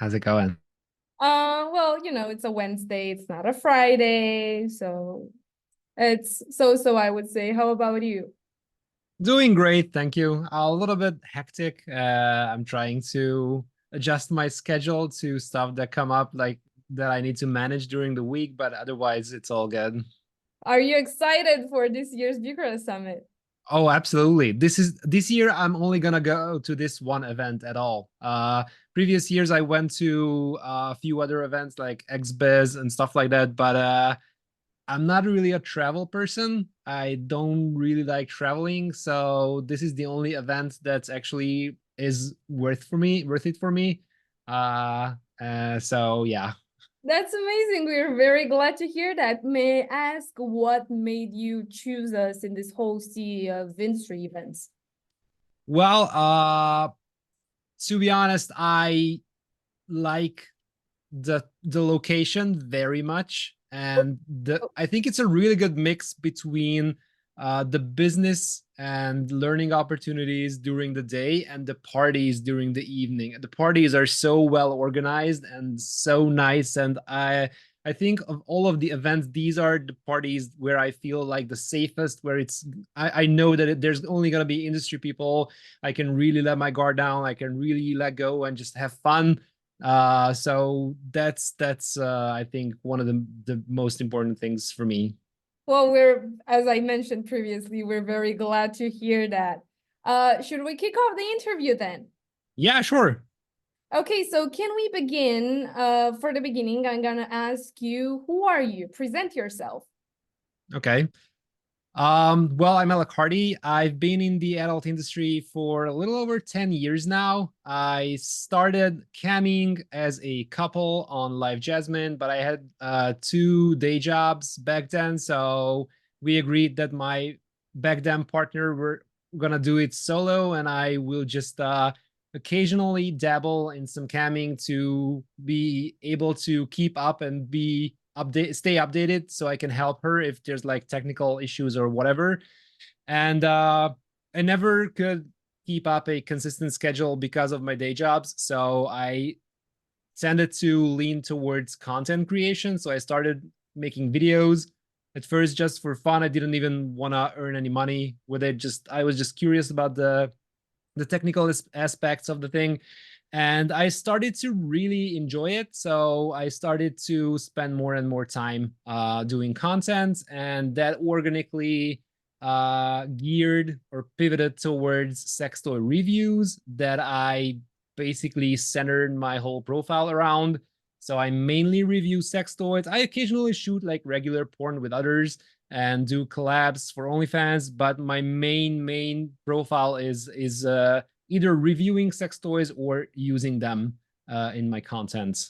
How's it going? Well, it's a Wednesday, it's not a Friday, so it's so I would say. How about you? Doing great, thank you. A little bit hectic. I'm trying to adjust my schedule to stuff that come up like that I need to manage during the week, but otherwise it's all good. Are you excited for this year's Bucharest Summit? Oh, absolutely. This year I'm only gonna go to this one event at all. Previous years I went to a few other events like XBiz and stuff like that, but I'm not really a travel person. I don't really like traveling, so this is the only event that's actually is worth it for me. So yeah. That's amazing. We're very glad to hear that. May I ask what made you choose us in this whole sea of industry events? Well, to be honest, I like the location very much, and the I think it's a really good mix between the business and learning opportunities during the day and the parties during the evening. The parties are so well organized and so nice, and I think of all of the events, these are the parties where I feel like the safest, where I know that there's only going to be industry people. I can really let my guard down. I can really let go and just have fun. So that's I think one of the most important things for me. Well, as I mentioned previously, we're very glad to hear that. Should we kick off the interview then? Yeah, sure. Okay, so can we begin? For the beginning, I'm gonna ask you, who are you? Present yourself. Okay. Well, I'm Alec Hardy. I've been in the adult industry for a little over 10 years now. I started camming as a couple on Live Jasmine, but I had two day jobs back then. So we agreed that my back then partner were gonna do it solo, and I will just occasionally dabble in some camming to be able to keep up and stay updated so I can help her if there's like technical issues or whatever. And I never could keep up a consistent schedule because of my day jobs, so I tended to lean towards content creation. So I started making videos at first just for fun. I didn't even want to earn any money with it. Just I was just curious about the technical aspects of the thing, and I started to really enjoy it. So I started to spend more and more time doing content, and that organically geared or pivoted towards sex toy reviews that I basically centered my whole profile around. So I mainly review sex toys. I occasionally shoot like regular porn with others and do collabs for OnlyFans, but my main profile is either reviewing sex toys or using them in my content.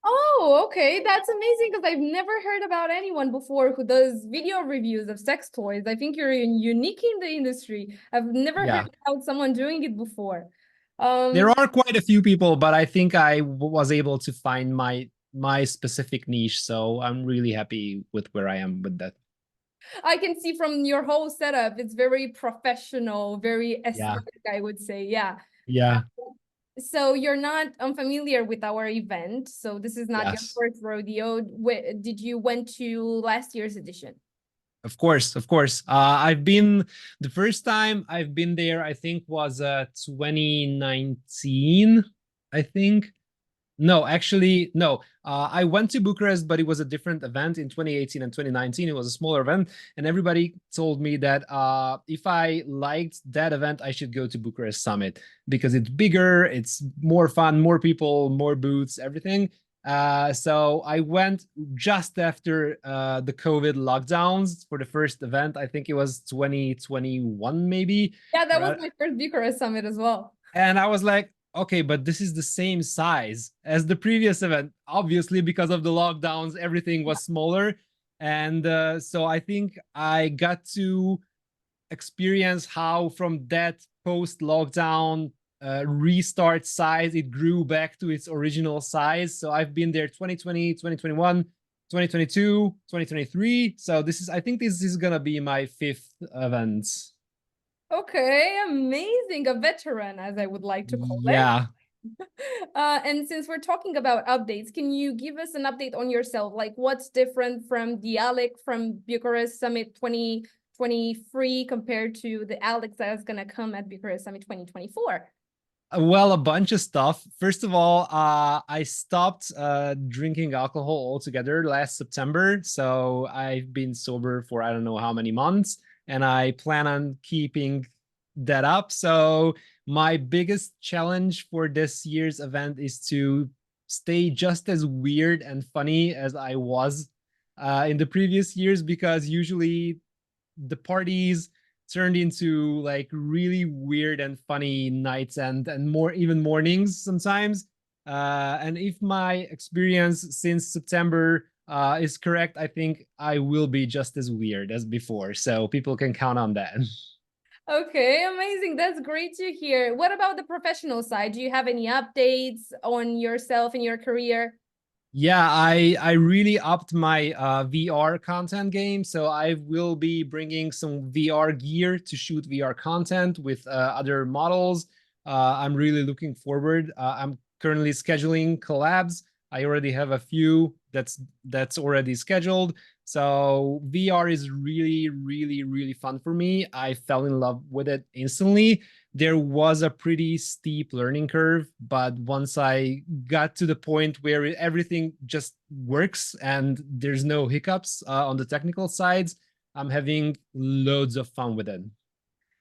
Oh, okay. That's amazing because I've never heard about anyone before who does video reviews of sex toys. I think you're unique in the industry. I've never heard Yeah, about someone doing it before. there Um, are quite a few people, but I think I was able to find my specific niche, so I'm really happy with where I am with that. I can see from your whole setup, it's very professional, very Yeah, aesthetic, I would say. Yeah. yeah, So you're not unfamiliar with our event. So this is not your yes. first rodeo. Did you went to last year's edition? Of course, of course. I've been the first time I've been there, I think was 2019, I think. No, actually, no. I went to Bucharest, but it was a different event in 2018 and 2019. It was a smaller event, and everybody told me that if I liked that event, I should go to Bucharest Summit because it's bigger, it's more fun, more people, more booths, everything. So I went just after the COVID lockdowns for the first event. I think it was 2021, maybe. Yeah, that was Right. my first Bucharest summit as well. And I was like, okay, but this is the same size as the previous event. Obviously, because of the lockdowns, everything was smaller. And so I think I got to experience how from that post lockdown restart size, it grew back to its original size. So I've been there 2020, 2021, 2022, 2023. So I think this is going to be my fifth event. Okay, amazing. A veteran, as I would like to call it. Yeah. And since we're talking about updates, can you give us an update on yourself? Like what's different from the Alec from Bucharest Summit 2023 compared to the Alec that's going to come at Bucharest Summit 2024? Well, a bunch of stuff. First of all, I stopped drinking alcohol altogether last September. So I've been sober for I don't know how many months, and I plan on keeping that up. So my biggest challenge for this year's event is to stay just as weird and funny as I was in the previous years, because usually the parties turned into like really weird and funny nights and more even mornings sometimes. And if my experience since September is correct, I think I will be just as weird as before. So people can count on that. Okay, amazing. That's great to hear. What about the professional side? Do you have any updates on yourself and your career? Yeah, I really upped my VR content game. So I will be bringing some VR gear to shoot VR content with other models. I'm really looking forward. I'm currently scheduling collabs. I already have a few that's already scheduled. So VR is really, really, really fun for me. I fell in love with it instantly. There was a pretty steep learning curve, but once I got to the point where everything just works and there's no hiccups on the technical sides, I'm having loads of fun with it.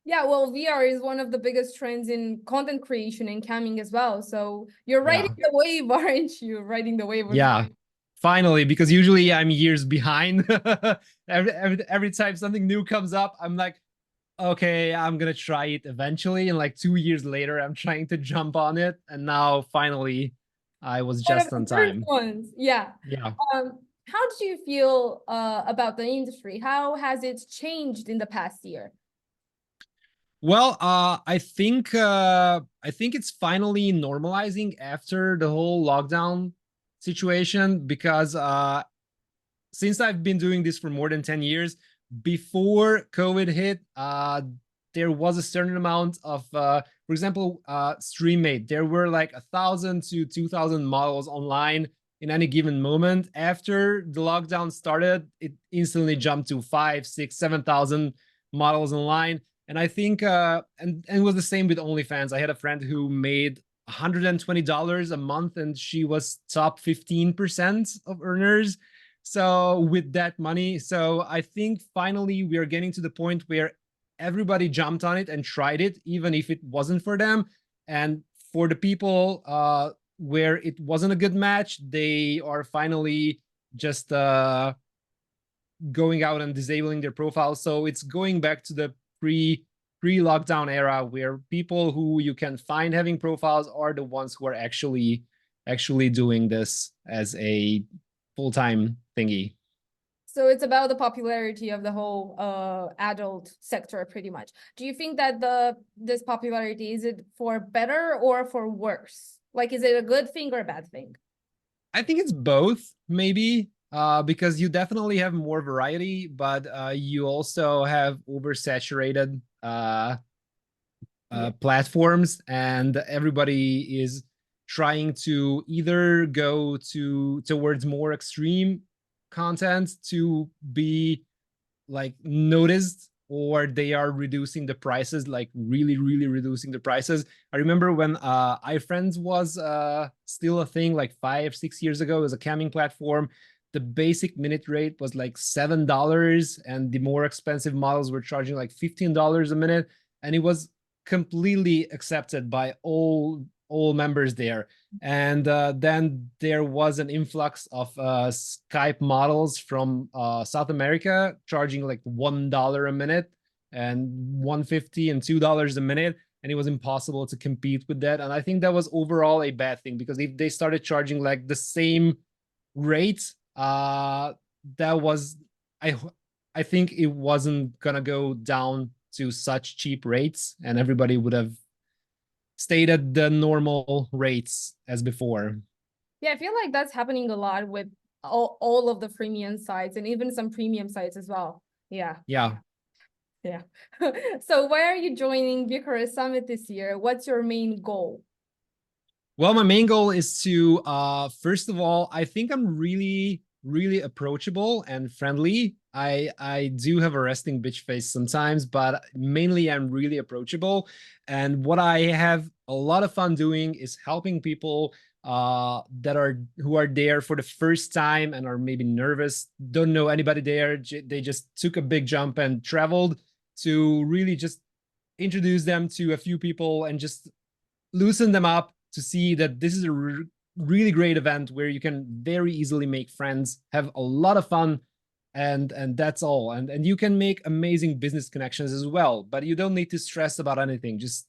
Yeah, well, VR is one of the biggest trends in content creation and camming as well. So you're riding Yeah. the wave, aren't you? Riding the wave with Yeah. Finally, because usually I'm years behind. Every time something new comes up, I'm like, okay, I'm gonna try it eventually. And like 2 years later, I'm trying to jump on it. And now finally, I was one of just on the first time. ones. Yeah. Yeah. How do you feel about the industry? How has it changed in the past year? Well, I think it's finally normalizing after the whole lockdown situation, because since I've been doing this for more than 10 years, before COVID hit, there was a certain amount of, for example, StreamMate. There were like 1,000 to 2,000 models online in any given moment. After the lockdown started, it instantly jumped to 5, 6, 7,000 models online. And I think, and it was the same with OnlyFans. I had a friend who made $120 a month, and she was top 15% of earners. So with that money, so I think finally we are getting to the point where everybody jumped on it and tried it, even if it wasn't for them. And for the people where it wasn't a good match, they are finally just going out and disabling their profiles. So it's going back to the pre-lockdown era, where people who you can find having profiles are the ones who are actually doing this as a full-time thingy. So it's about the popularity of the whole adult sector, pretty much. Do you think that this popularity, is it for better or for worse? Like, is it a good thing or a bad thing? I think it's both, maybe, because you definitely have more variety, but you also have oversaturated Yeah. platforms, and everybody is trying to either go towards more extreme content to be like noticed, or they are reducing the prices, like really, really reducing the prices. I remember when iFriends was still a thing like 5, 6 years ago. It was a camming platform. The basic minute rate was like $7, and the more expensive models were charging like $15 a minute, and it was completely accepted by all members there. And then there was an influx of Skype models from South America charging like $1 a minute and 150 and $2 a minute. And it was impossible to compete with that. And I think that was overall a bad thing, because if they started charging like the same rate, that was, I I think it wasn't gonna go down to such cheap rates, and everybody would have stayed at the normal rates as before. Yeah, I feel like that's happening a lot with all of the freemium sites and even some premium sites as well. Yeah. Yeah. Yeah. So why are you joining Bucharest Summit this year? What's your main goal? Well, my main goal is to, first of all, I think I'm really approachable and friendly. I do have a resting bitch face sometimes, but mainly I'm really approachable. And what I have a lot of fun doing is helping people that are who are there for the first time and are maybe nervous, don't know anybody there. They just took a big jump and traveled, to really just introduce them to a few people and just loosen them up to see that this is a really great event where you can very easily make friends, have a lot of fun, and that's all. And you can make amazing business connections as well, but you don't need to stress about anything. Just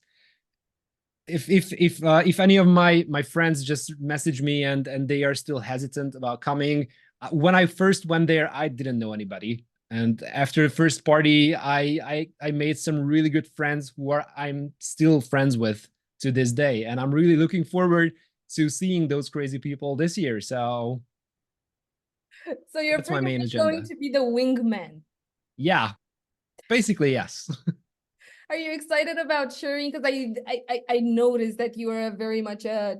if any of my friends just message me and they are still hesitant about coming, when I first went there, I didn't know anybody. And after the first party, I made some really good friends who are I'm still friends with to this day, and I'm really looking forward to seeing those crazy people this year. So So you're that's my pretty main much going agenda. to be the wingman. Yeah, basically yes. Are you excited about sharing? Because I noticed that you are very much a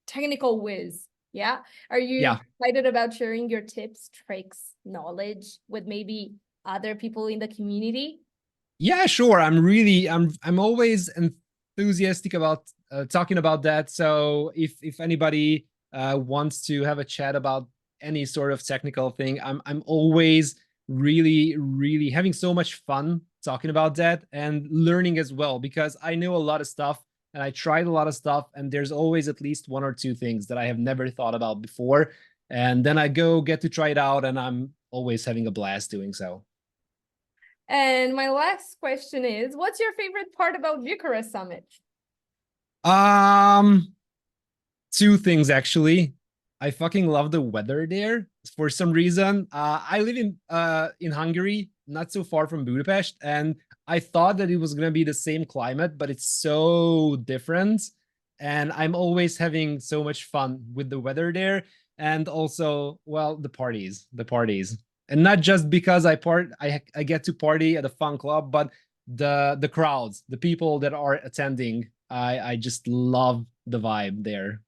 technical whiz. Yeah. Are you Yeah. excited about sharing your tips, tricks, knowledge with maybe other people in the community? Yeah, sure. I'm always enthusiastic about talking about that. So if anybody wants to have a chat about any sort of technical thing, I'm always really having so much fun talking about that and learning as well, because I know a lot of stuff and I tried a lot of stuff, and there's always at least one or two things that I have never thought about before, and then I go get to try it out, and I'm always having a blast doing so. And my last question is, what's your favorite part about Bucharest Summit? Um, Two things actually. I fucking love the weather there for some reason. I live in Hungary, not so far from Budapest, and I thought that it was gonna be the same climate, but it's so different. And I'm always having so much fun with the weather there, and also, well, the parties, and not just because I get to party at a fun club, but the crowds, the people that are attending. I just love the vibe there.